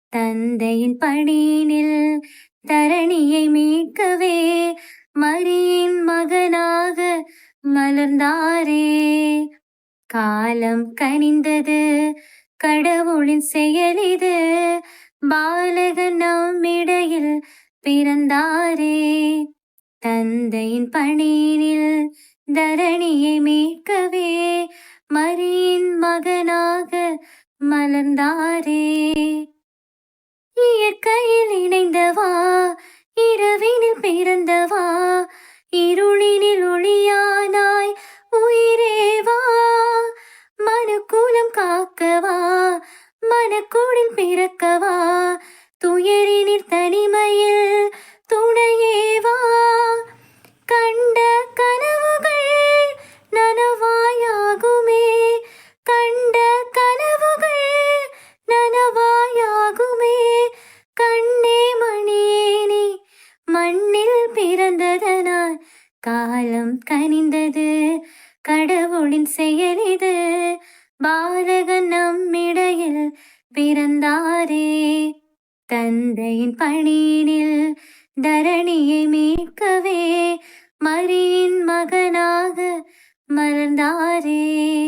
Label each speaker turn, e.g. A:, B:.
A: தந்தையின் பணியினில் தரணியை மீட்கவே மரியின் மகனாக மலர்ந்தாரே. காலம் கனிந்தது, கடவுளின் செயலிது, பாலகன் நம்மிடையில் பிறந்தாரே. தந்தையின் பணியினில் தரணியை மீட்கவே மரியின் மகனாக மலர்ந்தாரே. இயற்கையில் இணைந்தவா, இரவினில் பிறந்தவா, இருளினில் ஒளியானாய் உயிரேவா. மனுக்குலம் காக்கவா, மனக்குடில் பிறக்கவா, துயரினில் தனிமையில் துணையேவா. கண்ட கனவுகள் நனவாயாகுமே, கண்ட கனவுகள் நனவாயாகுமே. கண்ணே மணியேனி மண்ணில் பிறந்ததனால் காலம் கனிந்தது, கடவுளின் செயலிது, பாலகன் நம்மிடையில் பிறந்தாரே. தந்தையின் பணியினில் தரணியை மீட்கவே மரியின் மகனாக மலர்ந்தாரே.